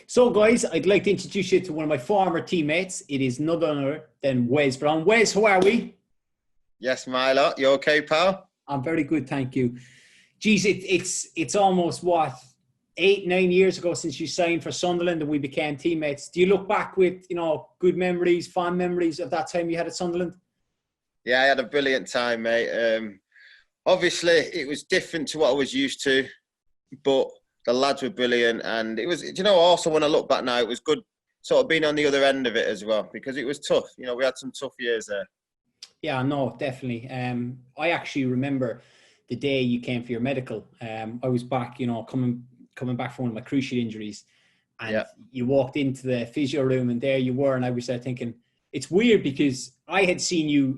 So, guys, I'd like to introduce you to one of my former teammates. It is none other than Wes Brown. Wes, how are we? Yes, Milo. You okay, pal? I'm very good, thank you. Geez, it's almost, 8-9 years ago since you signed for Sunderland and we became teammates. Do you look back with, good memories, fond memories of that time you had at Sunderland? Yeah, I had a brilliant time, mate. Obviously, it was different to what I was used to, but the lads were brilliant. And it was, also when I look back now, it was good sort of being on the other end of it as well, because it was tough. We had some tough years there. Yeah, no, definitely. I actually remember the day you came for your medical. I was back, coming back from one of my cruciate injuries, and you walked into the physio room, and there you were, and I was there thinking, it's weird because I had seen you,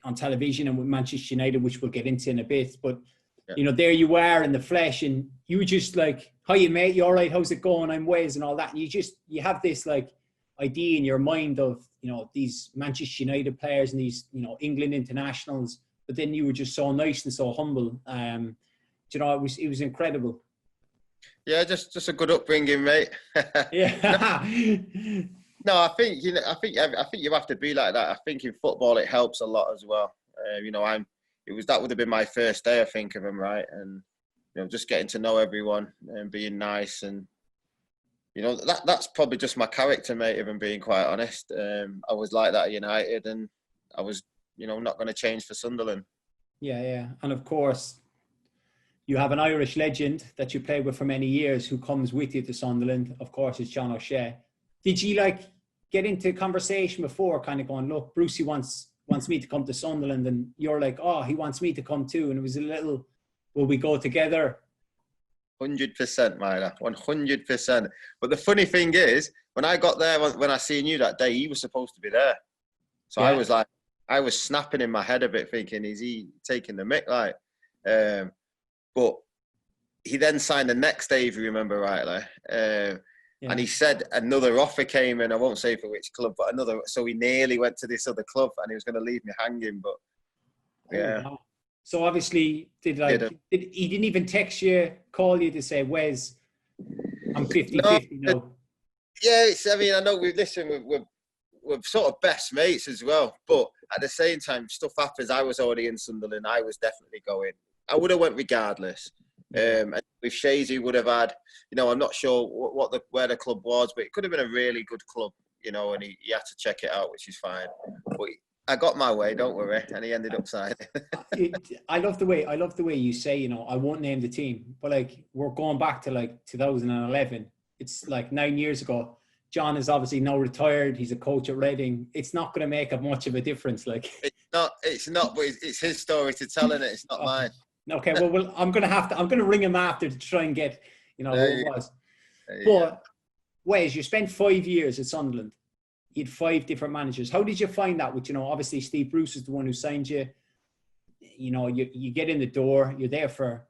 on television and with Manchester United, which we'll get into in a bit, but there you are in the flesh, and you were just like, "Hiya, mate, you all right? How's it going? I'm Wes," and all that, and you have this like idea in your mind of these Manchester United players and these England internationals, but then you were just so nice and so humble. It was incredible. Yeah, just a good upbringing, mate. Yeah. No, I think you have to be like that. I think in football it helps a lot as well. That would have been my first day, I think, of him, right? And just getting to know everyone and being nice, and that's probably just my character, mate. If I'm being quite honest, I was like that at United, and I was not going to change for Sunderland. Yeah, and of course, you have an Irish legend that you played with for many years who comes with you to Sunderland. Of course, it's John O'Shea. Did you get into conversation before, kind of going, look, Brucey wants me to come to Sunderland, and you're like, oh, he wants me to come too, and it was a little, will we go together? 100%, Myra, 100%. But the funny thing is, when I got there, when I seen you that day, he was supposed to be there. So yeah. I was snapping in my head a bit, thinking, is he taking the mick? But he then signed the next day, if you remember rightly. And he said another offer came in. I won't say for which club, but another. So he nearly went to this other club, and he was going to leave me hanging. But yeah. Oh, wow. So obviously, he didn't even text you, call you to say, Wes, I'm 50-50 now. Yeah, I know we're sort of best mates as well. But at the same time, stuff happens. I was already in Sunderland. I was definitely going. I would have went regardless. And with Shazy would have had, I'm not sure where the club was, but it could have been a really good club, and he had to check it out, which is fine. But I got my way, don't worry, and he ended up signing. I love the way you say, I won't name the team, but we're going back to 2011. It's 9 years ago. John is obviously now retired. He's a coach at Reading. It's not going to make much of a difference. It's not, but it's his story to tell, and it's not mine. Okay, well, I'm going to ring him after to try and get, who it was. But, Wes, you spent 5 years at Sunderland. You had 5 different managers. How did you find that? Which, obviously Steve Bruce is the one who signed you. You get in the door, you're there for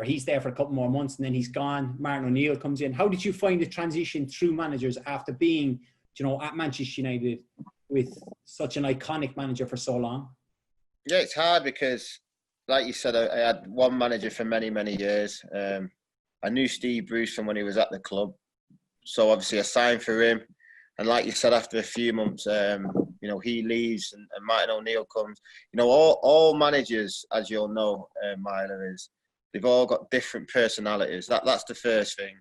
he's there for a couple more months, and then he's gone. Martin O'Neill comes in. How did you find the transition through managers after being, at Manchester United with such an iconic manager for so long? Yeah, it's hard because, like you said, I had one manager for many, many years. I knew Steve Bruce from when he was at the club. So obviously I signed for him. And like you said, after a few months, he leaves and Martin O'Neill comes. All managers, as you'll know, Myla, they've all got different personalities. That's the first thing.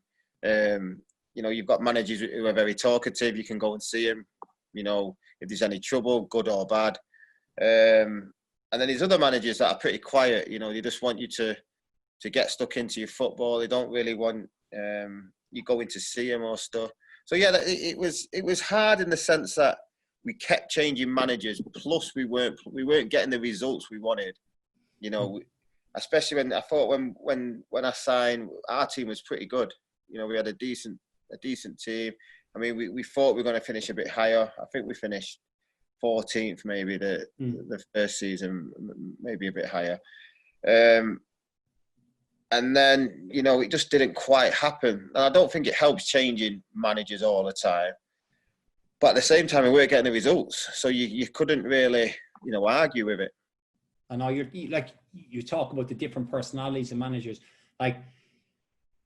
You've got managers who are very talkative. You can go and see them, if there's any trouble, good or bad. And then there's other managers that are pretty quiet. They just want you to get stuck into your football. They don't really want you going to see them or stuff. So yeah, it was hard in the sense that we kept changing managers. Plus, we weren't getting the results we wanted. Especially when I thought when I signed, our team was pretty good. We had a decent team. I mean, we thought we were going to finish a bit higher. I think we finished 14th, maybe the first season, maybe a bit higher. And then, it just didn't quite happen. And I don't think it helps changing managers all the time. But at the same time, we weren't getting the results. So you couldn't really, argue with it. I know you talk about the different personalities of managers.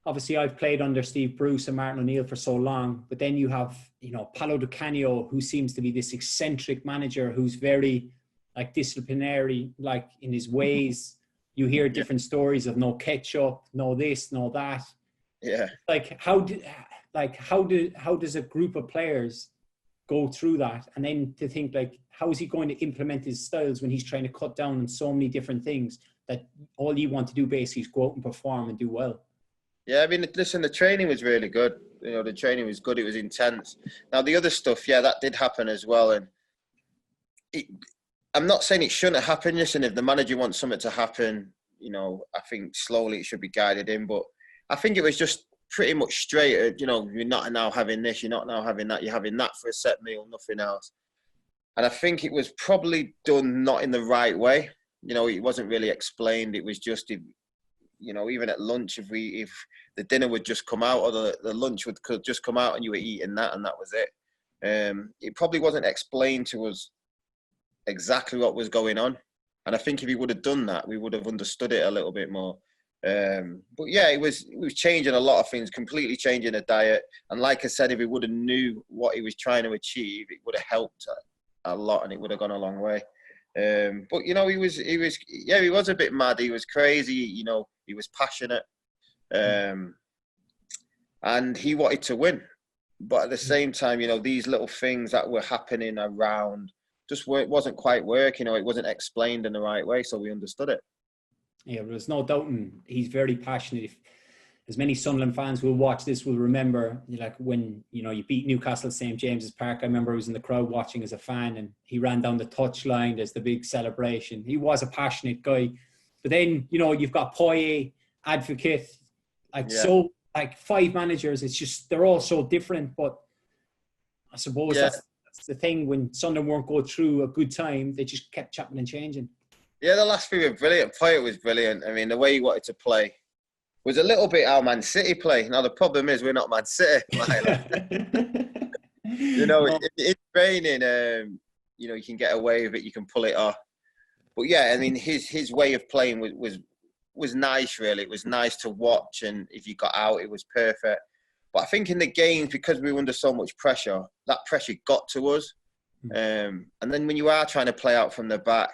obviously I've played under Steve Bruce and Martin O'Neill for so long, but then you have, Paulo Di Canio, who seems to be this eccentric manager who's very like disciplinary, like in his ways. You hear different stories of no ketchup, no this, no that. Yeah. Like how does a group of players go through that? And then to think like, how is he going to implement his styles when he's trying to cut down on so many different things that all you want to do basically is go out and perform and do well? Yeah, I mean, listen, the training was really good. The training was good. It was intense. Now, the other stuff, yeah, that did happen as well. And I'm not saying it shouldn't have happened. Listen, if the manager wants something to happen, I think slowly it should be guided in. But I think it was just pretty much straight. You're not now having this, you're not now having that, you're having that for a set meal, nothing else. And I think it was probably done not in the right way. It wasn't really explained. It was just, even at lunch, if the dinner would just come out or the lunch could just come out and you were eating that and that was it. It probably wasn't explained to us exactly what was going on. And I think if he would have done that, we would have understood it a little bit more. But yeah, it was changing a lot of things, completely changing the diet. And like I said, if he would have knew what he was trying to achieve, it would have helped a lot and it would have gone a long way. But he was a bit mad. He was crazy. He was passionate, and he wanted to win. But at the same time, these little things that were happening around just wasn't quite working. It wasn't explained in the right way, so we understood it. Yeah, there's no doubting he's very passionate. As many Sunderland fans who will watch this will remember, like when you beat Newcastle at St James's Park. I remember I was in the crowd watching as a fan, and he ran down the touchline. There's the big celebration. He was a passionate guy, but then you've got Poyet, Advocate, so like 5 managers. It's just they're all so different. But I suppose that's the thing. When Sunderland weren't going through a good time, they just kept chopping and changing. Yeah, the last 3 were brilliant. Poyet was brilliant. I mean, the way he wanted to play was a little bit how Man City play. Now, the problem is we're not Man City. It's raining, you can get away with it. You can pull it off. But, yeah, I mean, his way of playing was nice, really. It was nice to watch. And if you got out, it was perfect. But I think in the games, because we were under so much pressure, that pressure got to us. And then when you are trying to play out from the back,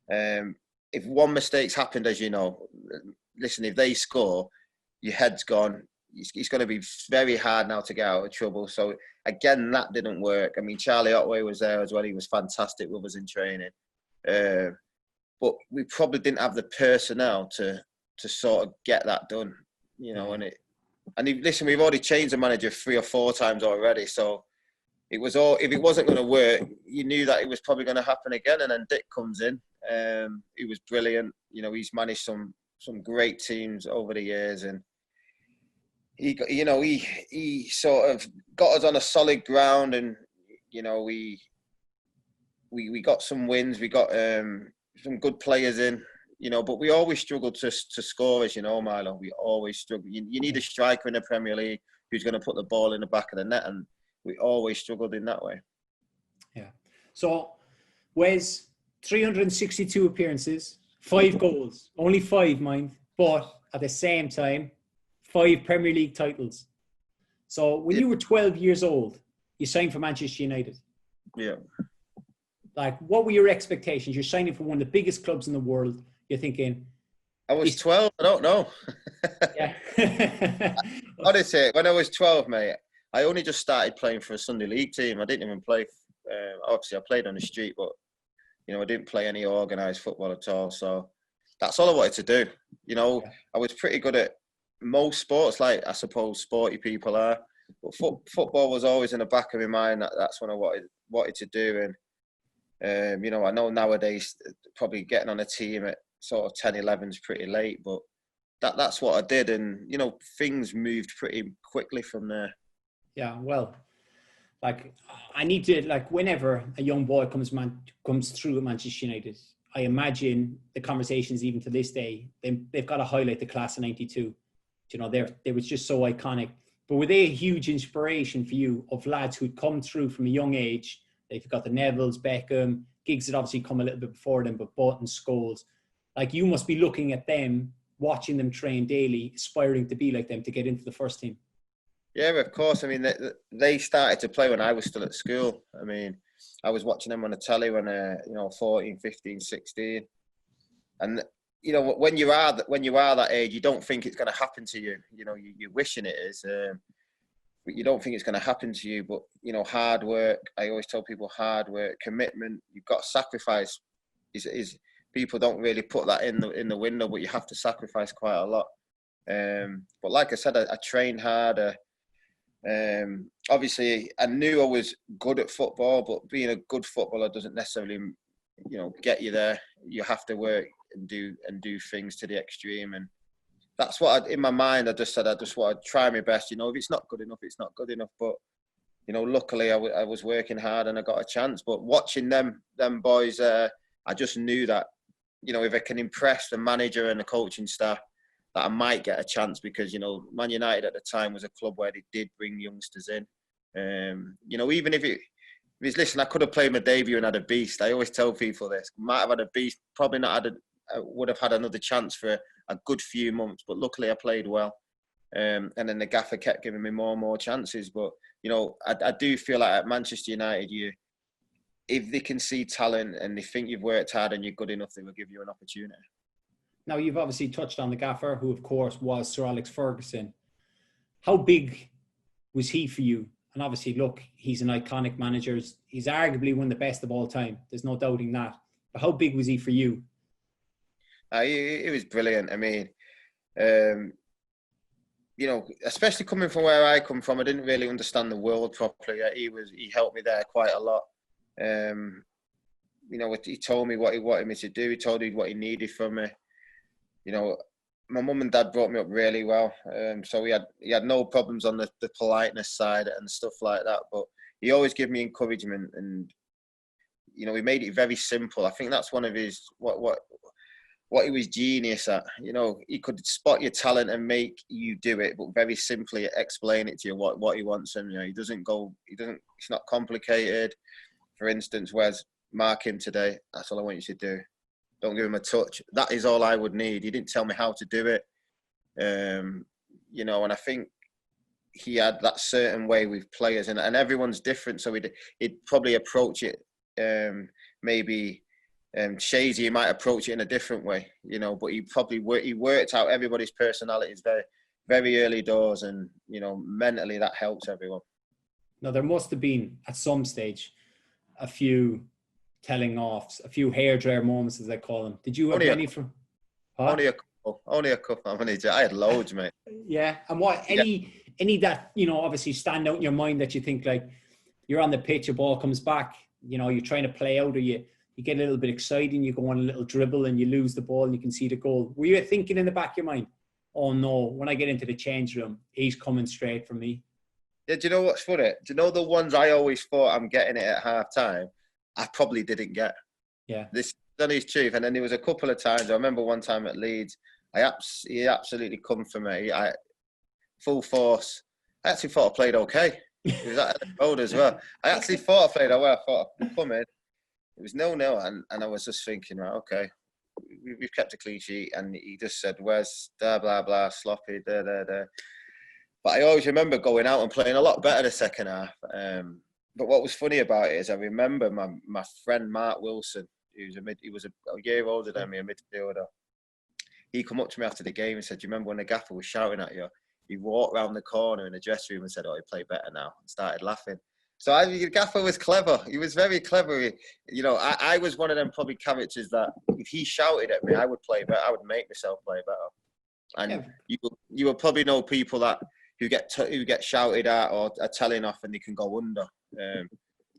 if one mistake's happened, as you know, listen, if they score, your head's gone. It's going to be very hard now to get out of trouble. So, again, that didn't work. I mean, Charlie Otway was there as well. He was fantastic with us in training. But we probably didn't have the personnel to sort of get that done, listen, we've already changed the manager 3 or 4 times already. So, it was all, if it wasn't going to work, you knew that it was probably going to happen again. And then Dick comes in. He was brilliant. He's managed some great teams over the years, and he sort of got us on a solid ground, and we got some wins, we got some good players in, but we always struggled to score, as you know, Milo. We always struggle. You need a striker in the Premier League who's going to put the ball in the back of the net, and we always struggled in that way. Yeah. So, Wes, 362 appearances, 5 goals, only 5, mind, but at the same time, 5 Premier League titles. So when you were 12 years old, you signed for Manchester United. Yeah. Like, what were your expectations? You're signing for one of the biggest clubs in the world. You're thinking... I was 12, I don't know. Yeah. Honestly, when I was 12, mate, I only just started playing for a Sunday League team. I didn't even play... obviously, I played on the street, but I didn't play any organised football at all. So that's all I wanted to do. I was pretty good at most sports, like I suppose sporty people are. But football was always in the back of my mind. That's what I wanted to do. And, I know nowadays probably getting on a team at sort of 10, 11 is pretty late. But that's what I did. And, things moved pretty quickly from there. Yeah, well... Like, I need to, like, whenever a young boy comes through at Manchester United, I imagine the conversations even to this day, they've got to highlight the class of 92. They were just so iconic. But were they a huge inspiration for you of lads who'd come through from a young age? They've got the Nevilles, Beckham, Giggs had obviously come a little bit before them, but Button, Scholes. Like, you must be looking at them watching them train daily, aspiring to be like them to get into the first team? Yeah, of course. I mean, they started to play when I was still at school. I mean, I was watching them on the telly when, 14, 15, 16. And, when you are that age, you don't think it's going to happen to you. You're wishing it is. But you don't think it's going to happen to you. But, hard work, I always tell people hard work, commitment, you've got to sacrifice. Is people don't really put that in the window, but you have to sacrifice quite a lot. But like I said, I trained hard. Obviously, I knew I was good at football, but being a good footballer doesn't necessarily, get you there. You have to work and do things to the extreme, and that's what in my mind I just said I just want to try my best. If it's not good enough, it's not good enough. But luckily I was working hard and I got a chance. But watching them boys, I just knew that if I can impress the manager and the coaching staff, that I might get a chance, because, Man United at the time was a club where they did bring youngsters in. Even if listen, I could have played my debut and had a beast. I always tell people this. Might have had a beast, probably not would have had another chance for a good few months, but luckily I played well. And then the gaffer kept giving me more and more chances. But, I do feel like at Manchester United, if they can see talent and they think you've worked hard and you're good enough, they will give you an opportunity. Now, you've obviously touched on the gaffer, who, of course, was Sir Alex Ferguson. How big was he for you? And obviously, look, he's an iconic manager. He's arguably one of the best of all time. There's no doubting that. But how big was he for you? He was brilliant. I mean, especially coming from where I come from, I didn't really understand the world properly. He helped me there quite a lot. He told me what he wanted me to do. He told me what he needed from me. My mum and dad brought me up really well. So he had no problems on the politeness side and stuff like that. But he always gave me encouragement, and he made it very simple. I think that's one of his what he was genius at. He could spot your talent and make you do it, but very simply explain it to you what he wants. And it's not complicated. For instance, Wes, mark him today. That's all I want you to do. Don't give him a touch. That is all I would need. He didn't tell me how to do it. And I think he had that certain way with players, and everyone's different. So he'd probably approach it maybe Shazy might approach it in a different way, but he worked out everybody's personalities very, very early doors, and, mentally that helps everyone. Now, there must have been, at some stage, a few telling offs, a few hairdryer moments, as I call them. Did you have any from? Huh? Only a couple. I had loads, mate. Yeah, and any that obviously stand out in your mind that you think, like, you're on the pitch, a ball comes back, you're trying to play out, or you get a little bit excited and you go on a little dribble and you lose the ball and you can see the goal. Were you thinking in the back of your mind, oh no, when I get into the change room, he's coming straight for me? Yeah, do you know what's funny? Do you know the ones I always thought I'm getting it at half time, I probably didn't get? Yeah. This is truth. And then there was a couple of times, I remember one time at Leeds, he absolutely come for me. Full force. I actually thought I played okay. He was at the road as well. I actually thought I played well. I thought I'd come in. It was 0-0, and I was just thinking, right, okay, we've kept a clean sheet. And he just said, "Where's blah blah blah, sloppy, da da da." But I always remember going out and playing a lot better the second half. But what was funny about it is I remember my friend Mark Wilson, he was a year older than me, a midfielder. He come up to me after the game and said, "Do you remember when the gaffer was shouting at you?" He walked round the corner in the dressing room and said, "Oh, he played better now," and started laughing. So the gaffer was clever. He was very clever. I was one of them probably characters that if he shouted at me, I would play better. I would make myself play better. And you will probably know people who get shouted at or are telling off and they can go under. Do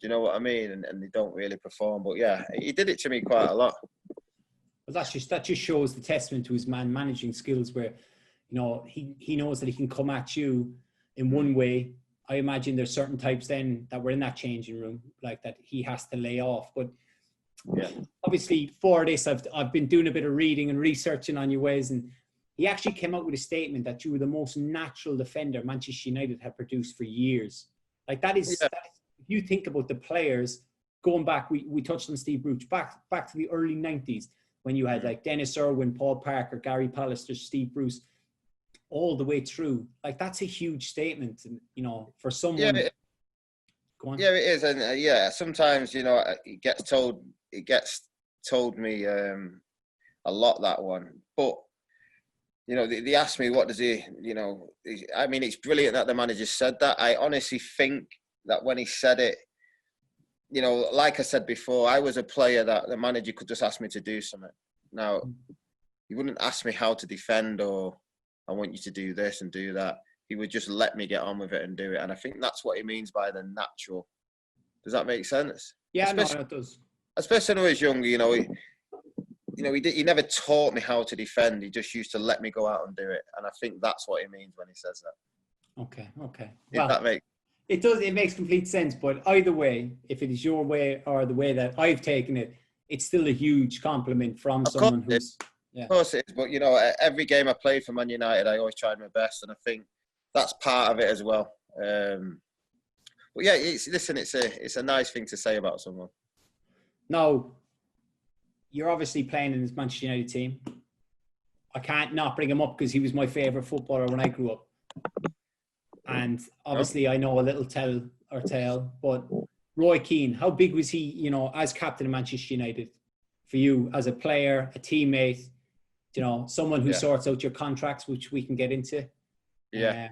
you know what I mean? And they don't really perform. But yeah, he did it to me quite a lot. Well, that just shows the testament to his managing skills, where he knows that he can come at you in one way. I imagine there's certain types then that were in that changing room like that he has to lay off. But yeah, obviously for this, I've been doing a bit of reading and researching on you, Wes, and he actually came out with a statement that you were the most natural defender Manchester United had produced for years. Like that is, if you think about the players going back, we touched on Steve Bruce, back to the early 90s. when you had like Dennis Irwin, Paul Parker, Gary Pallister, Steve Bruce, all the way through. Like, that's a huge statement, and you know, for someone. Yeah, Go on. yeah, it is, and sometimes it gets told me a lot, that one, but. They asked me, what does he, I mean, it's brilliant that the manager said that. I honestly think that when he said it, like I said before, I was a player that the manager could just ask me to do something. Now, he wouldn't ask me how to defend or I want you to do this and do that. He would just let me get on with it and do it. And I think that's what he means by the natural. Does that make sense? Yeah, no, it does. Especially when I was younger, he never taught me how to defend. He just used to let me go out and do it. And I think that's what he means when he says that. Okay. Well, that makes... It does. It makes complete sense. But either way, if it is your way or the way that I've taken it, it's still a huge compliment from someone who's... Yeah. Of course it is. But, every game I played for Man United, I always tried my best. And I think that's part of it as well. But yeah, it's a nice thing to say about someone. Now, you're obviously playing in this Manchester United team. I can't not bring him up because he was my favourite footballer when I grew up. And obviously I know a little tale, but Roy Keane, how big was he, as captain of Manchester United for you as a player, a teammate, someone who sorts out your contracts, which we can get into? Yeah.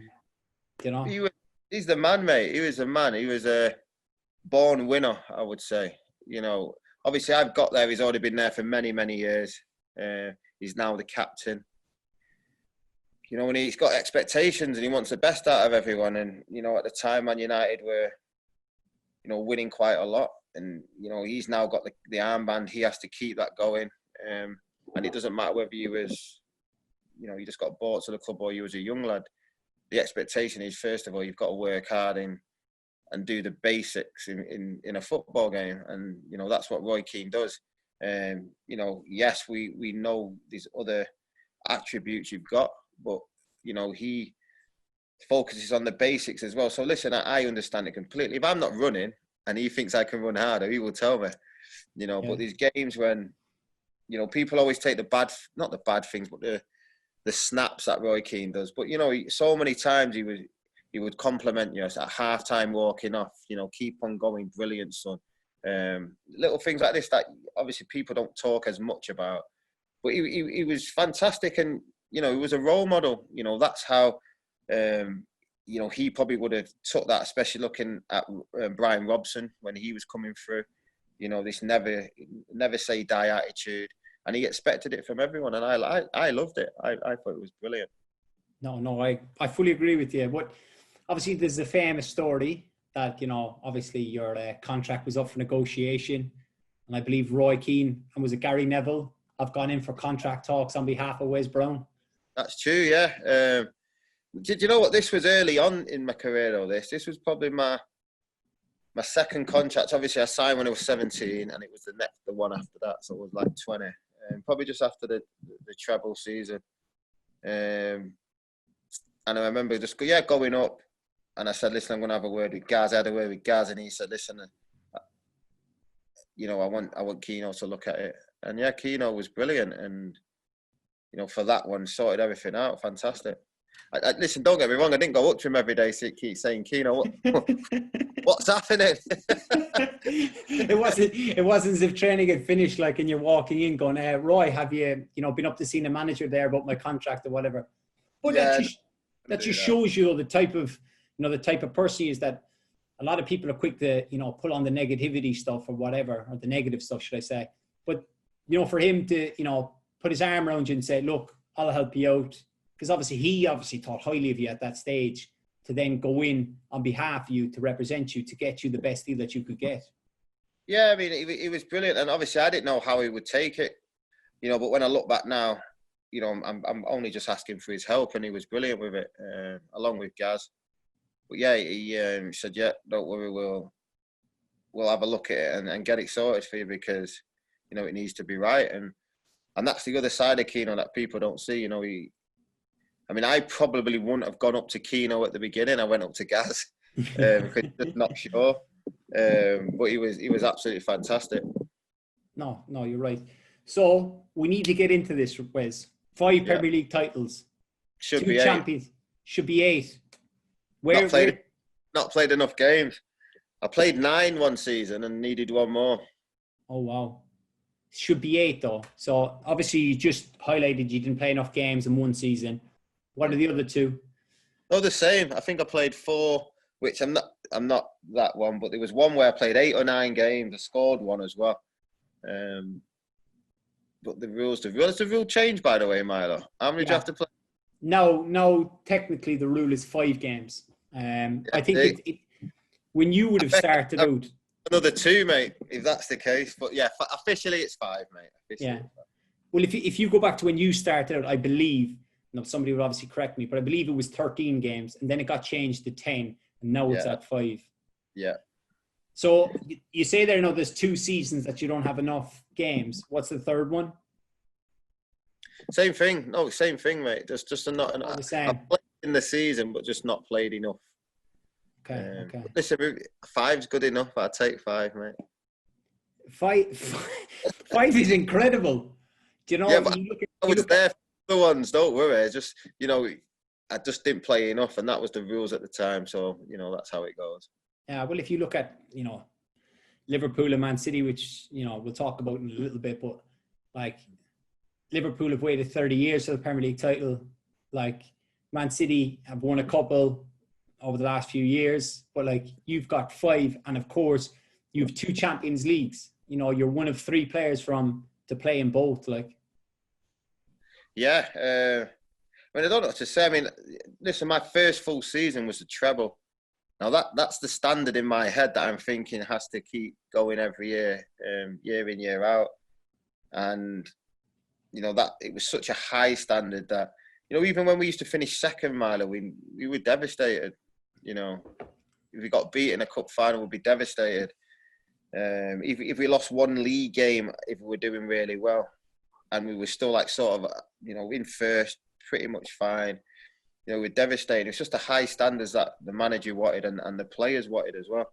He's the man, mate. He was a man. He was a born winner, I would say. Obviously, I've got there. He's already been there for many, many years. He's now the captain. And he's got expectations and he wants the best out of everyone. And, at the time, Man United were, winning quite a lot. And, he's now got the armband. He has to keep that going. And it doesn't matter whether you was, you just got bought to the club or you was a young lad. The expectation is, first of all, you've got to work hard and do the basics in a football game. And, that's what Roy Keane does. Yes, we know these other attributes you've got, but, he focuses on the basics as well. So listen, I understand it completely. If I'm not running and he thinks I can run harder, he will tell me, but these games when, people always take not the bad things, but the snaps that Roy Keane does. But, so many times he would compliment you at half-time walking off, keep on going, brilliant, son. Little things like this that obviously people don't talk as much about. But he was fantastic and, he was a role model. That's how, he probably would have took that, especially looking at Brian Robson when he was coming through. This never say die attitude. And he expected it from everyone. And I loved it. I thought it was brilliant. No, I fully agree with you. But obviously, there's a famous story that, obviously your contract was up for negotiation. And I believe Roy Keane and was it Gary Neville have gone in for contract talks on behalf of Wes Brown. That's true, yeah. Did you know what? This was early on in my career, though. This was probably my second contract. Obviously, I signed when I was 17, and it was the one after that. So it was like 20. Probably just after the treble season. And I remember just going up. And I said, listen, I'm going to have a word with Gaz. I had a word with Gaz, and he said, listen, I want Keno to look at it. And yeah, Keno was brilliant. And, for that one, sorted everything out. Fantastic. Listen, don't get me wrong. I didn't go up to him every day saying, Keno, what's happening? It wasn't as if training had finished, like, and you're walking in going, Roy, have you, been up to seeing the manager there about my contract or whatever? But that just shows you the type of, the type of person he is, that a lot of people are quick to, put on the negativity stuff or whatever, or the negative stuff, should I say. But, for him to, put his arm around you and say, look, I'll help you out. Because he thought highly of you at that stage, to then go in on behalf of you, to represent you, to get you the best deal that you could get. Yeah, I mean, he was brilliant. And obviously I didn't know how he would take it, but when I look back now, I'm only just asking for his help, and he was brilliant with it, along with Gaz. But yeah, he said, yeah, don't worry, we'll have a look at it and get it sorted for you, because, it needs to be right. And that's the other side of Keno that people don't see. I probably wouldn't have gone up to Keno at the beginning. I went up to Gaz because just not sure. But he was absolutely fantastic. No, you're right. So we need to get into this, Wes. 5 Premier League titles. Should 2 be champions. 8. Should be 8. Not played enough games. I played 9 one season and needed one more. Oh, wow. Should be 8, though. So, obviously, you just highlighted you didn't play enough games in one season. What are the other 2? Oh, the same. I think I played 4, which I'm not that one, but there was one where I played 8 or 9 games. I scored one as well. But the rule changed, by the way, Milo. How many do you have to play? No, technically the rule is 5 games. I think when you would have started out. Another 2, mate, if that's the case. But yeah, officially it's 5, mate. Well, if you go back to when you started out, I believe, somebody would obviously correct me, but I believe it was 13 games and then it got changed to 10 and now it's at 5. Yeah. So you say there, there's 2 seasons that you don't have enough games. What's the third one? Same thing. No, same thing, mate. There's just not enough. I've played in the season, but just not played enough. Okay. Listen, 5's good enough. I'll take 5, mate. 5 is incredible. Do you know? Yeah, but I was there for the ones. Don't worry. Just I just didn't play enough, and that was the rules at the time. So that's how it goes. Yeah. Well, if you look at Liverpool and Man City, which we'll talk about in a little bit, but like Liverpool have waited 30 years for the Premier League title. Like Man City have won a couple over the last few years, but like you've got 5, and of course you have 2 Champions Leagues. You're one of 3 players to play in both. Like, yeah, I don't know what to say. I mean, listen, my first full season was a treble. Now that's the standard in my head that I'm thinking has to keep going every year, year in, year out, and that it was such a high standard that even when we used to finish second, Milo, we were devastated. If we got beat in a cup final, we'd be devastated. If we lost one league game, if we were doing really well, and we were still like sort of in first, pretty much fine. We're devastated. It's just the high standards that the manager wanted and the players wanted as well.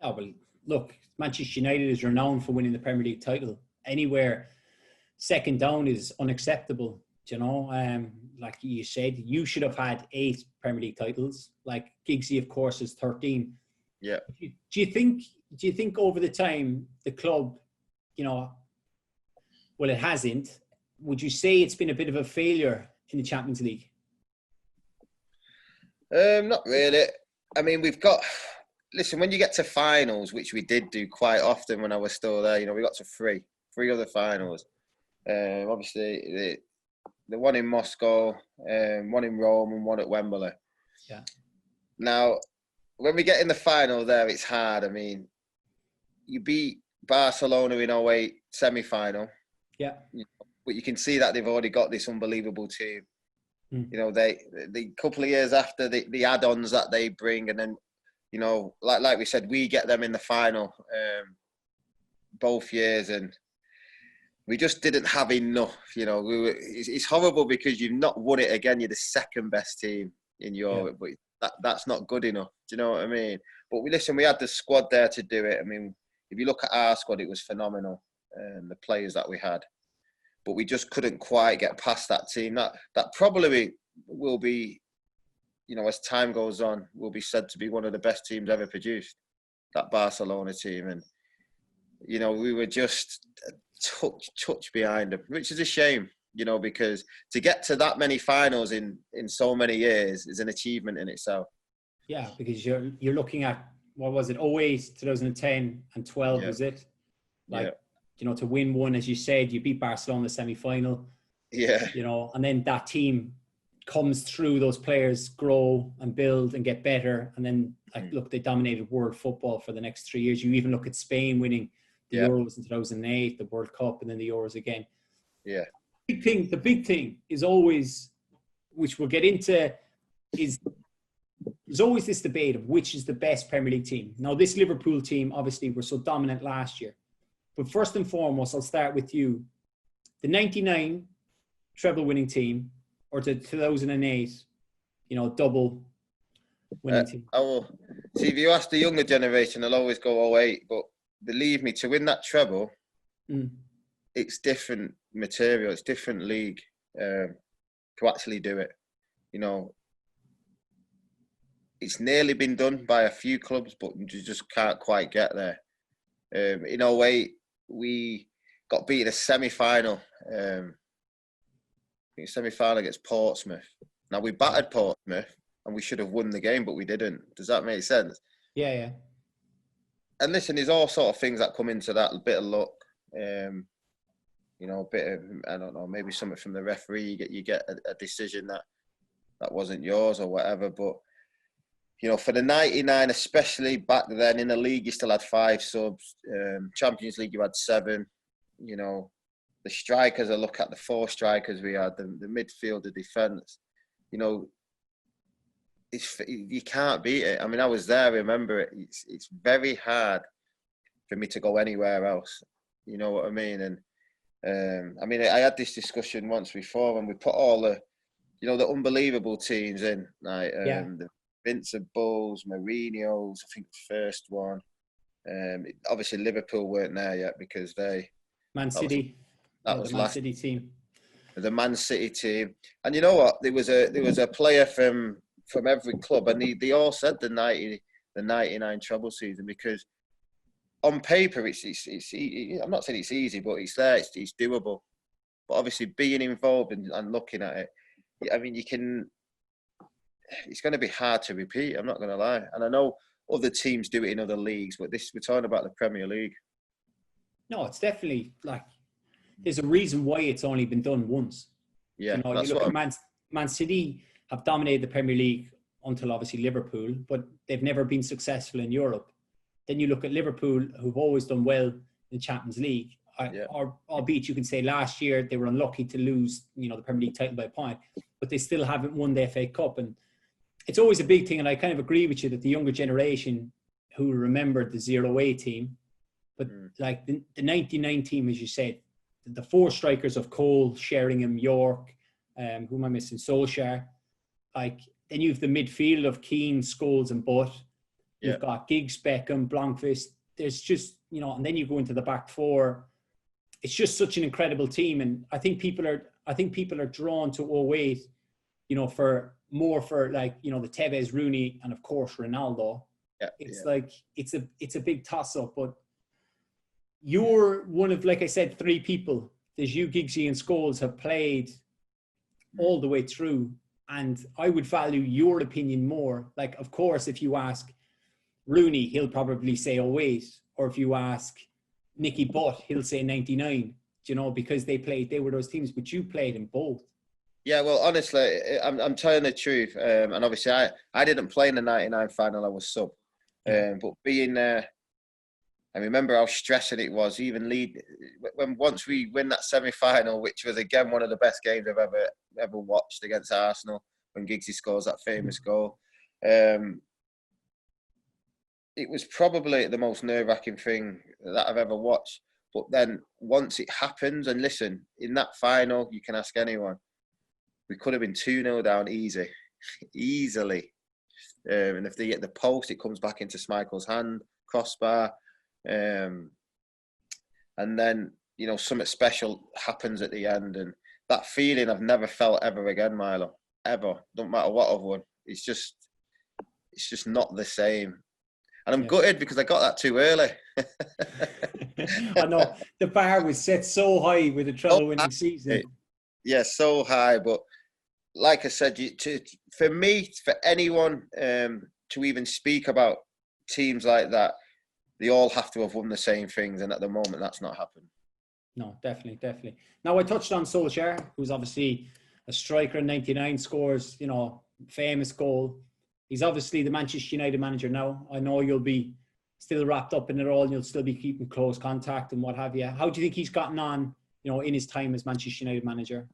Oh well, look, Manchester United is renowned for winning the Premier League title. Anywhere second down is unacceptable. Like you said, you should have had 8 Premier League titles. Like Giggsy, of course, is 13. Yeah. Do you think over the time the club, well, it hasn't. Would you say it's been a bit of a failure in the Champions League? Not really. I mean, listen, when you get to finals, which we did do quite often when I was still there, we got to 3 other finals. Obviously, the one in Moscow, one in Rome, and one at Wembley. Yeah. Now, when we get in the final there, it's hard. I mean, you beat Barcelona in 08 semi-final. Yeah. But you can see that they've already got this unbelievable team. The couple of years after the add-ons that they bring, and then like we said, we get them in the final both years, and we just didn't have enough. It's horrible because you've not won it again. You're the second best team in Europe, but that's not good enough. Do you know what I mean? But we had the squad there to do it. I mean, if you look at our squad, it was phenomenal, the players that we had. But we just couldn't quite get past that team. That probably will be, as time goes on, will be said to be one of the best teams ever produced, that Barcelona team. And, we were just a touch behind them, which is a shame, because to get to that many finals in so many years is an achievement in itself. Yeah, because you're looking at, what was it, 08, 2010 and 12, was it? To win one, as you said, you beat Barcelona in the semi-final. Yeah. And then that team comes through, those players grow and build and get better. And then, look, they dominated world football for the next 3 years. You even look at Spain winning the Euros in 2008, the World Cup, and then the Euros again. Yeah. The big thing is always, which we'll get into, is there's always this debate of which is the best Premier League team. Now, this Liverpool team, obviously, were so dominant last year. But first and foremost, I'll start with you. The 99 treble winning team, or the 2008, double winning team. I will. See, if you ask the younger generation, they'll always go 08. But believe me, to win that treble, it's different material, it's different league to actually do it. You know, it's nearly been done by a few clubs, but you just can't quite get there. In 2008, we got beat in a semi-final. Semi-final against Portsmouth. Now, we battered Portsmouth and we should have won the game, but we didn't. Does that make sense? Yeah, yeah. And listen, there's all sort of things that come into that, a bit of luck. You know, a bit of, I don't know, maybe something from the referee. You get a decision that wasn't yours or whatever. But, you know, for the 99, especially back then in the league, you still had 5 subs. Champions League, you had 7. You know, the strikers, I look at the 4 strikers we had, the midfield, the defence. You know, you can't beat it. I mean, I was there, I remember it. It's very hard for me to go anywhere else. You know what I mean? And I mean, I had this discussion once before, and we put all the, you know, the unbelievable teams in, like the Invincibles, Mourinho's, I think the first one. Obviously, Liverpool weren't there yet because Man City. That was the Man City team. The Man City team, and you know what? There was a player from every club, and they all said the 99 treble season, because on paper it's I'm not saying it's easy, but it's there. It's doable. But obviously, being involved and looking at it, I mean, it's going to be hard to repeat. I'm not going to lie, and I know other teams do it in other leagues, but we're talking about the Premier League. No, it's definitely like, there's a reason why it's only been done once. Yeah, you know, you look at Man City have dominated the Premier League until obviously Liverpool, but they've never been successful in Europe. Then you look at Liverpool, who've always done well in the Champions League. Or albeit you can say last year they were unlucky to lose, you know, the Premier League title by a point, but they still haven't won the FA Cup. And it's always a big thing. And I kind of agree with you that the younger generation who remember the 08 team, but like the 99 team, as you said, the 4 strikers of Cole, Sheringham, York, who am I missing? Solskjaer. Like, then you have the midfield of Keane, Scholes and Butt. You've got Giggs, Beckham, Blomqvist. There's just, you know, and then you go into the back 4. It's just such an incredible team. And I think people are drawn to 08, you know, for like, you know, the Tevez, Rooney, and of course Ronaldo. Like, it's a big toss up, but you're one of, like I said, 3 people. There's you, Giggsy and Scholes have played all the way through. And I would value your opinion more. Like, of course, if you ask Rooney, he'll probably say 08. Or if you ask Nicky Butt, he'll say 99. You know, because they were those teams. But you played in both. Yeah, well, honestly, I'm telling the truth. And obviously, I didn't play in the 99 final. I was sub. But being there, I remember how stressing it was. Even once we win that semi-final, which was again one of the best games I've ever watched against Arsenal, when Giggsy scores that famous goal. It was probably the most nerve-wracking thing that I've ever watched. But then once it happens, and listen, in that final, you can ask anyone, we could have been 2-0 down easily. And if they get the post, it comes back into Schmeichel's hand, crossbar. And then, you know, something special happens at the end. And that feeling I've never felt ever again, Milo. Ever. Don't matter what I've won. It's just not the same. And I'm gutted because I got that too early. I know. The bar was set so high with a treble winning season. Yeah, so high. But like I said, for me, for anyone to even speak about teams like that, they all have to have won the same things. And at the moment, that's not happened. No, definitely. Now, I touched on Solskjaer, who's obviously a striker in 99, scores, you know, famous goal. He's obviously the Manchester United manager now. I know you'll be still wrapped up in it all and you'll still be keeping close contact and what have you. How do you think he's gotten on, you know, in his time as Manchester United manager?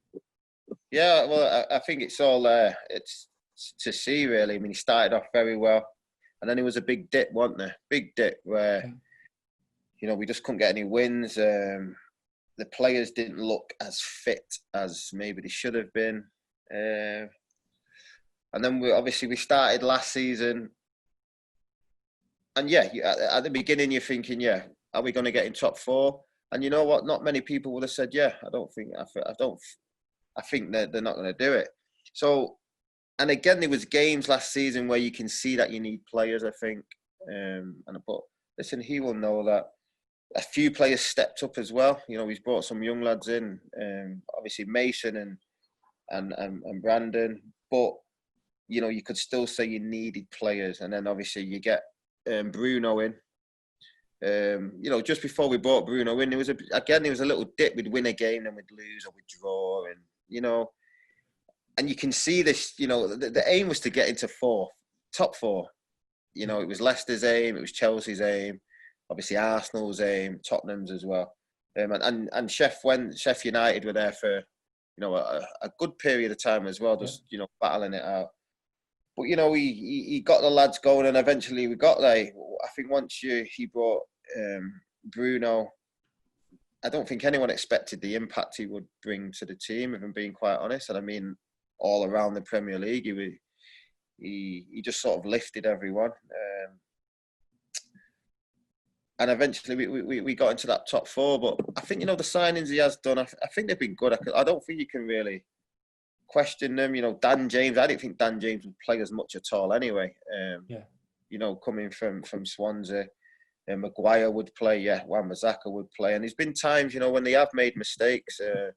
Yeah, well, I think it's all it's to see, really. I mean, he started off very well. And then it was a big dip, wasn't there? Big dip where, you know, we just couldn't get any wins. The players didn't look as fit as maybe they should have been. And then we started last season. And yeah, at the beginning you're thinking, are we going to get in top 4? And you know what? Not many people would have said, yeah, I think they're not going to do it. So, and again, there was games last season where you can see that you need players, I think. But listen, he will know that a few players stepped up as well. You know, he's brought some young lads in, obviously Mason and Brandon. But, you know, you could still say you needed players. And then obviously you get Bruno in. You know, just before we brought Bruno in, there was a little dip. We'd win a game, then we'd lose or we'd draw, and you know, and you can see this. You know, the aim was to get into top four. You know, it was Leicester's aim, it was Chelsea's aim, obviously Arsenal's aim, Tottenham's as well, and Sheffield United were there for, you know, a good period of time as well, just you know, battling it out. But you know, he got the lads going, and eventually we got there. I think once he brought Bruno, I don't think anyone expected the impact he would bring to the team, if I'm being quite honest. And I mean, all around the Premier League, he just sort of lifted everyone. And eventually we got into that top four. But I think, you know, the signings he has done, I think they've been good. I don't think you can really question them. You know, Dan James, I didn't think Dan James would play as much at all anyway. You know, coming from Swansea, Maguire would play, Wan-Bissaka would play. And there's been times, you know, when they have made mistakes, and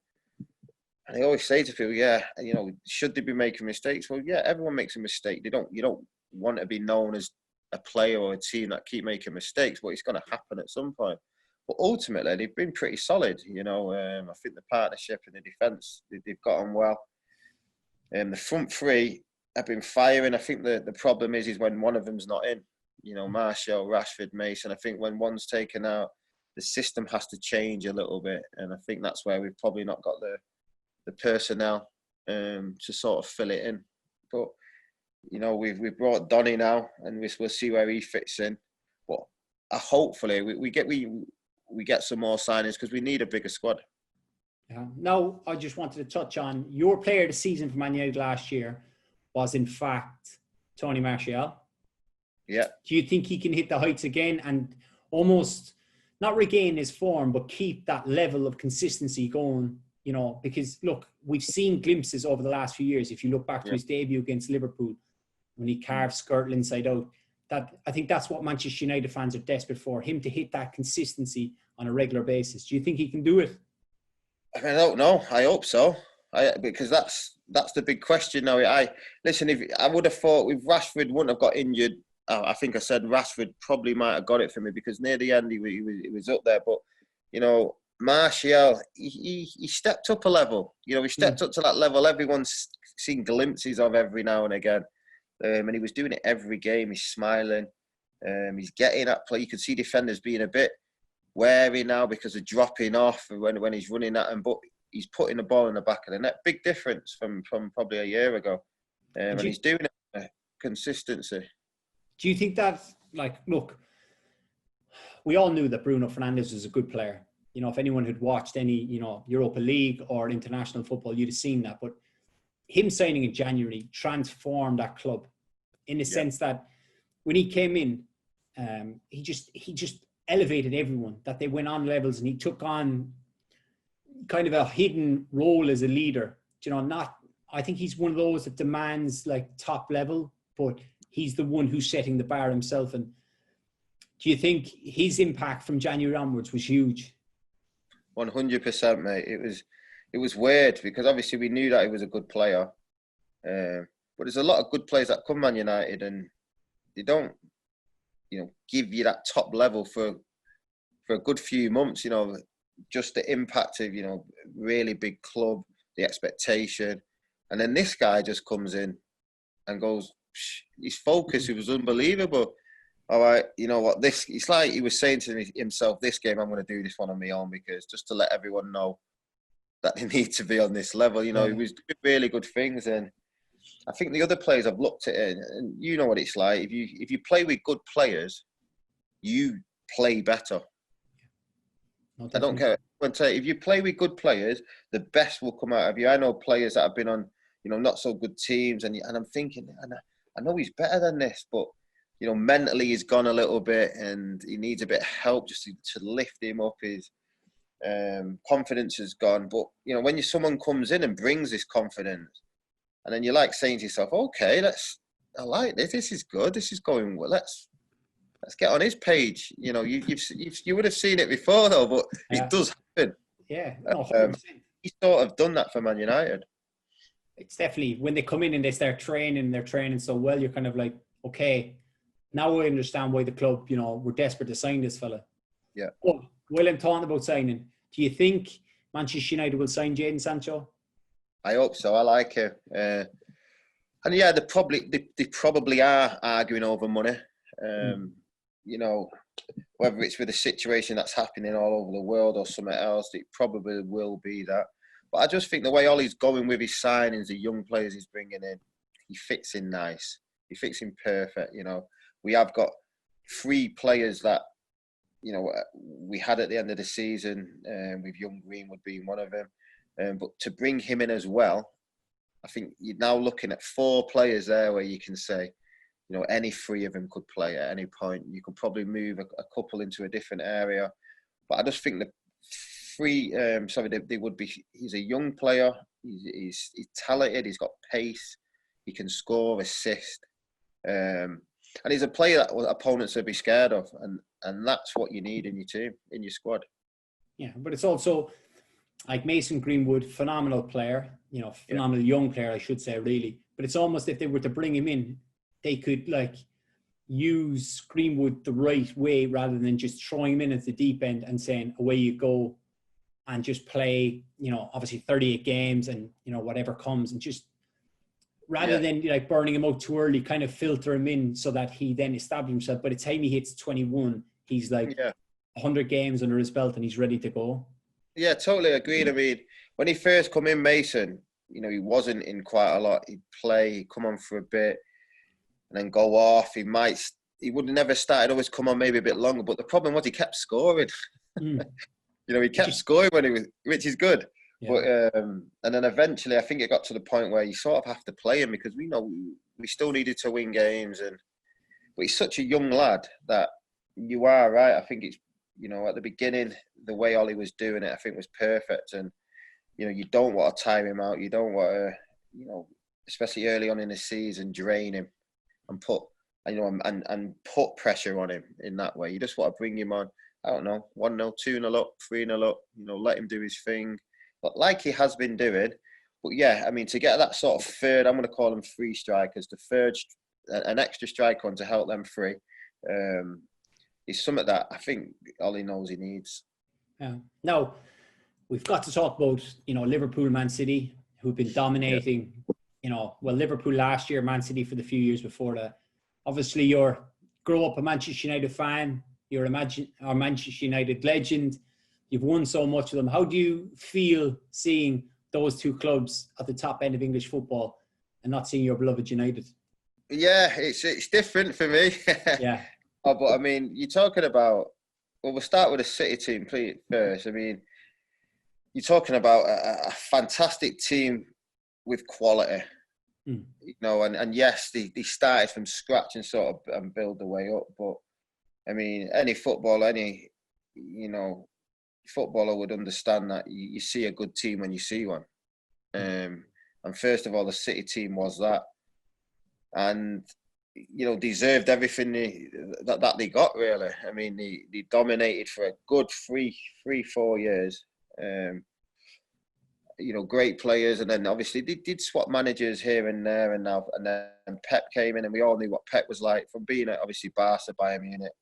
I always say to people, you know, should they be making mistakes? Well, yeah, everyone makes a mistake. You don't want to be known as a player or a team that keep making mistakes, but it's going to happen at some point. But ultimately, they've been pretty solid. You know, I think the partnership and the defence, they've got on well. The front three have been firing. I think the problem is when one of them's not in. You know, Martial, Rashford, Mason. I think when one's taken out, the system has to change a little bit, and I think that's where we've probably not got the personnel to sort of fill it in. But you know, we've brought Donny now, and we'll see where he fits in. But hopefully we get some more signings, because we need a bigger squad. Yeah. Now, I just wanted to touch on your player of the season for Man United last year was in fact Tony Martial. Yeah. Do you think he can hit the heights again and almost not regain his form, but keep that level of consistency going? You know, because look, we've seen glimpses over the last few years. If you look back to his debut against Liverpool, when he carved Skirtle inside out, that I think that's what Manchester United fans are desperate for, him to hit that consistency on a regular basis. Do you think he can do it? I mean, I don't know. I hope so. Because that's the big question now. Listen, if I would have thought if Rashford wouldn't have got injured, I think I said Rashford probably might have got it for me, because near the end he was up there. But you know, Martial, he stepped up a level. You know, he stepped up to that level everyone's seen glimpses of every now and again. And he was doing it every game. He's smiling. He's getting at play. You could see defenders being a bit wary now because of dropping off when he's running at them. But he's putting the ball in the back of the net. Big difference from probably a year ago. And he's doing it with consistency. Do you think that, like, look, we all knew that Bruno Fernandes was a good player. You know, if anyone had watched any, you know, Europa League or international football, you'd have seen that. But him signing in January transformed that club in the sense that when he came in, he just elevated everyone, that they went on levels, and he took on kind of a hidden role as a leader. You know, I think he's one of those that demands like top level, but he's the one who's setting the bar himself. And do you think his impact from January onwards was huge? 100%, mate. It was weird because obviously we knew that he was a good player, but there's a lot of good players that come Man United and they don't, you know, give you that top level for a good few months. You know, just the impact of, you know, really big club, the expectation, and then this guy just comes in and goes. His focus, it was unbelievable. All right, you know what? It's like he was saying to himself, "This game, I'm going to do this one on my own, because just to let everyone know that they need to be on this level." You know, he was doing really good things, and I think the other players have looked at it, and you know what it's like. If you play with good players, you play better. I don't care. If you play with good players, the best will come out of you. I know players that have been on, you know, not so good teams, and I'm thinking, I know he's better than this, but you know, mentally he's gone a little bit, and he needs a bit of help just to lift him up. Confidence has gone. But, you know, when someone comes in and brings this confidence, and then you're like saying to yourself, okay, I like this. This is good. This is going well. Let's get on his page. You know, you would have seen it before though, but it does happen. Yeah, no, 100%. He's sort of done that for Man United. It's definitely when they come in and they start training, they're training so well. You're kind of like, okay, now I understand why the club, you know, were desperate to sign this fella. Yeah. But while I'm talking about signing, do you think Manchester United will sign Jadon Sancho? I hope so. I like him. And yeah, they probably are arguing over money. You know, whether it's with a situation that's happening all over the world or something else, it probably will be that. But I just think the way Ollie's going with his signings, the young players he's bringing in, he fits in nice. He fits in perfect. You know, we have got 3 players that, you know, we had at the end of the season, with young Greenwood being one of them. But to bring him in as well, I think you're now looking at 4 players there where you can say, you know, any 3 of them could play at any point. You could probably move a couple into a different area. But I just think the 3, they would be, he's a young player. He's talented. He's got pace. He can score, assist. And he's a player that opponents would be scared of. And that's what you need in your team, in your squad. Yeah, but it's also like Mason Greenwood, phenomenal player, you know, phenomenal young player, I should say, really. But it's almost if they were to bring him in, they could like use Greenwood the right way rather than just throwing him in at the deep end and saying, away you go, and just play, you know, obviously 38 games and, you know, whatever comes, and just rather than like burning him out too early, kind of filter him in so that he then establishes himself. By the time he hits 21, he's like 100 games under his belt and he's ready to go. Yeah, totally agreed. I mean, when he first come in, Mason, you know, he wasn't in quite a lot. He'd play, he'd come on for a bit and then go off. He would have never started, always come on maybe a bit longer. But the problem was he kept scoring. You know, he kept scoring which is good. Yeah. But and then eventually, I think it got to the point where you sort of have to play him because we know we still needed to win games. But he's such a young lad that you are right. I think it's, you know, at the beginning, the way Ollie was doing it, I think was perfect. And, you know, you don't want to tire him out. You don't want to, you know, especially early on in the season, drain him and put, you know, and put pressure on him in that way. You just want to bring him on, I don't know, 1-0, 2-0 up, 3-0 up, you know, let him do his thing. But like he has been doing. But yeah, I mean, to get that sort of third, I'm going to call them 3 strikers, the third, an extra striker on to help them 3. Is something that I think Ollie knows he needs. Yeah. Now, we've got to talk about, you know, Liverpool, Man City, who've been dominating, you know, well, Liverpool last year, Man City for the few years before that. Obviously, you're grow up a Manchester United fan. You're a Manchester United legend. You've won so much of them. How do you feel seeing those 2 clubs at the top end of English football and not seeing your beloved United? Yeah, it's different for me. Yeah. Oh, but I mean, you're talking about, well, we'll start with the City team first. I mean, you're talking about a fantastic team with quality, you know, and yes, they started from scratch and sort of and build the way up. But I mean, any footballer would understand that you see a good team when you see one. And first of all, the City team was that. And, you know, deserved everything that they got, really. I mean, they dominated for a good 3-4 years. You know, great players. And then obviously they did swap managers here and there. And then Pep came in and we all knew what Pep was like from being at obviously Barca, Bayern Munich.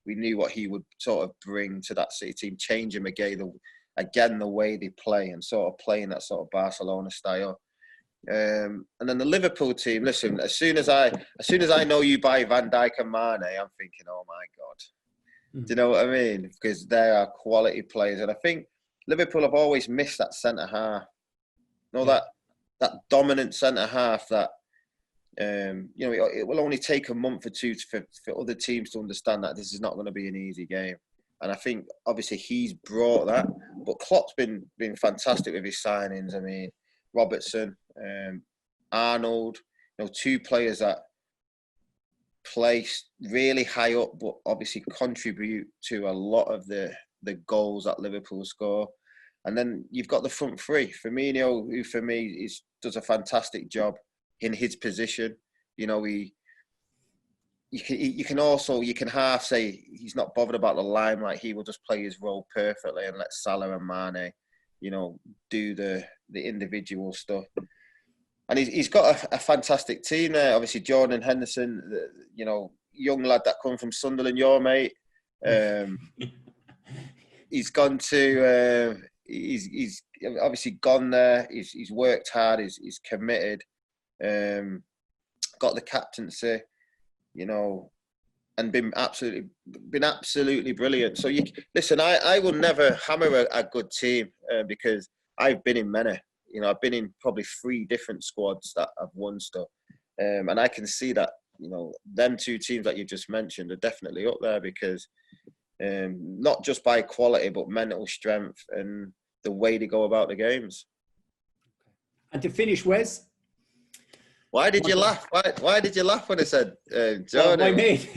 We knew what he would sort of bring to that City team, change him again the way they play and sort of playing that sort of Barcelona style. And then the Liverpool team, listen, as soon as I know you buy Van Dijk and Mane, I'm thinking, oh my God. Do you know what I mean? Because they are quality players. And I think Liverpool have always missed that centre half. You know, that dominant centre half that, you know, it will only take a month or 2 for other teams to understand that this is not going to be an easy game. And I think, obviously, he's brought that. But Klopp's been fantastic with his signings. I mean, Robertson, Arnold, you know, 2 players that play really high up, but obviously contribute to a lot of the the goals that Liverpool score. And then you've got the front three. Firmino, who for me does a fantastic job in his position. You know, you can half say he's not bothered about the limelight. He will just play his role perfectly and let Salah and Mane, you know, do the individual stuff. And he's got a fantastic team there. Obviously, Jordan Henderson, you know, young lad that come from Sunderland, your mate. He's gone to. He's obviously gone there. He's worked hard. He's committed. Got the captaincy, you know, and been absolutely brilliant. So listen. I will never hammer a good team because I've been in many. You know, I've been in probably 3 different squads that have won stuff, and I can see that, you know, them 2 teams that you just mentioned are definitely up there because not just by quality but mental strength and the way they go about the games. And to finish, Wes, why did you laugh? Why did you laugh when I said Jordan? Well, my mate,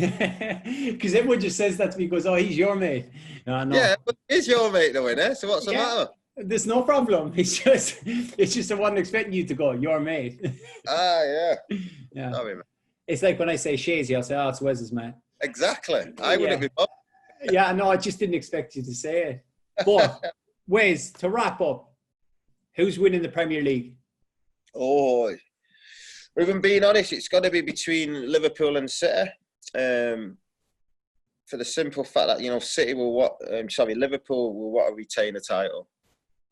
because everyone just says that to me. Goes, "Oh, he's your mate." No. Yeah, but he's your mate, though, innit? So what's the matter? There's no problem. It's just I wasn't expecting you to go, "Your mate." Yeah. Yeah. Sorry, man. It's like when I say Shazy, I'll say, "Oh, it's Wes's mate." Exactly. I wouldn't be bothered. Yeah, no, I just didn't expect you to say it. But Wes, to wrap up, who's winning the Premier League? Oh, even being honest, it's got to be between Liverpool and City. For the simple fact that, you know, Liverpool will want to retain a title.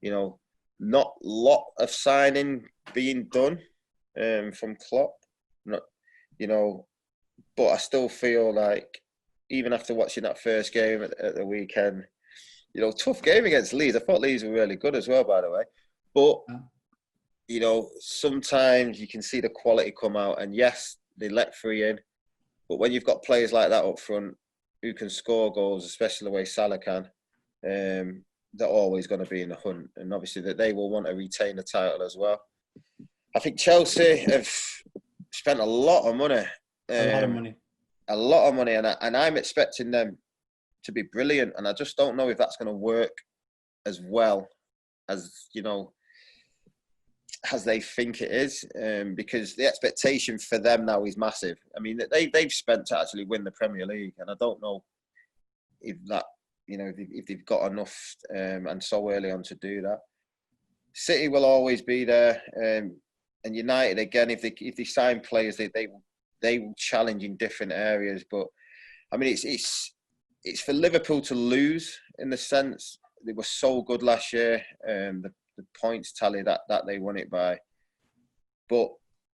You know, not a lot of signing being done from Klopp. Not, you know, but I still feel like, even after watching that first game at the weekend, you know, tough game against Leeds. I thought Leeds were really good as well, by the way. But, you know, sometimes you can see the quality come out. And yes, they let 3 in. But when you've got players like that up front who can score goals, especially the way Salah can, they're always going to be in the hunt. And obviously that they will want to retain the title as well. I think Chelsea have spent a lot of money. A lot of money. And I'm expecting them to be brilliant. And I just don't know if that's going to work as well as, you know, as they think it is. Because the expectation for them now is massive. I mean, they've spent to actually win the Premier League. And I don't know if that, you know, if they've got enough and so early on to do that. City will always be there. And United, again, if they sign players, they will challenge in different areas. But, I mean, it's for Liverpool to lose in the sense they were so good last year. The points tally that they won it by. But,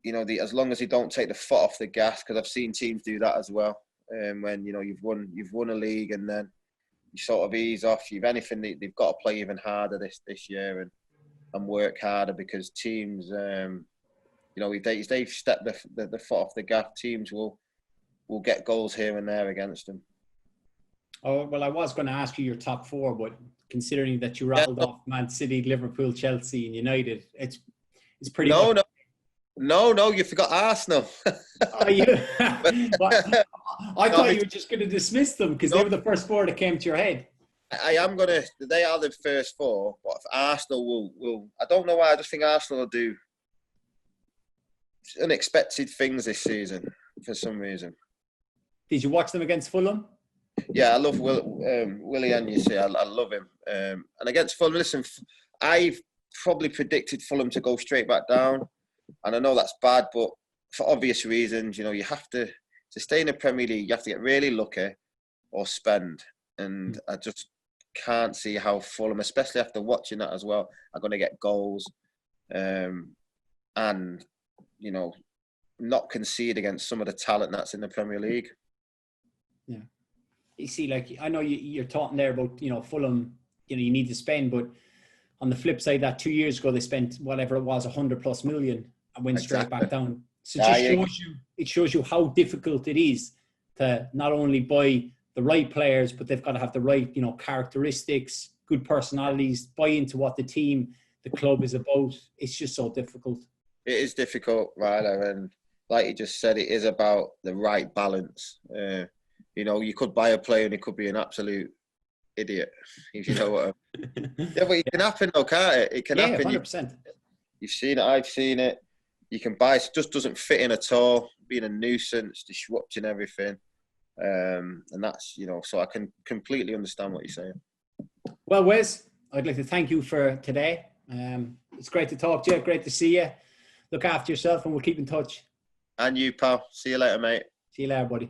you know, as long as they don't take the foot off the gas, because I've seen teams do that as well. When, you know, you've won a league and then you sort of ease off. If anything, they've got to play even harder this year and work harder because teams, you know, if they've stepped the foot off the gas, teams will get goals here and there against them. Oh, well, I was going to ask you your top 4, but considering that you rattled off Man City, Liverpool, Chelsea and United, it's pretty much... No, you forgot Arsenal. Oh, I thought you were just going to dismiss them because they were the first 4 that came to your head. I am going to... They are the first 4, but Arsenal will... I don't know why, I just think Arsenal will do unexpected things this season for some reason. Did you watch them against Fulham? Yeah, I love Willian, you see. I love him. And against Fulham, listen, I've probably predicted Fulham to go straight back down. And I know that's bad, but for obvious reasons, you know, you have to stay in the Premier League, you have to get really lucky or spend. And I just can't see how Fulham, especially after watching that as well, are going to get goals. And, you know, not concede against some of the talent that's in the Premier League. Yeah. You see, like, I know you're talking there about, you know, Fulham, you know, you need to spend, but on the flip side, that 2 years ago, they spent whatever it was, 100+ million and went straight back down. So it shows you how difficult it is to not only buy the right players, but they've got to have the right, you know, characteristics, good personalities, buy into what the team, the club is about. It's just so difficult. It is difficult, Ryder, and like you just said, it is about the right balance. You know, you could buy a player and it could be an absolute idiot. If you know what yeah, but it can happen though, can't it? It can happen. 100%. You've seen it, I've seen it. You can buy, it just doesn't fit in at all, being a nuisance, disrupting everything. And that's, so I can completely understand what you're saying. Well, Wes, I'd like to thank you for today. It's great to talk to you. Great to see you. Look after yourself and we'll keep in touch. And you, pal. See you later, mate. See you later, buddy.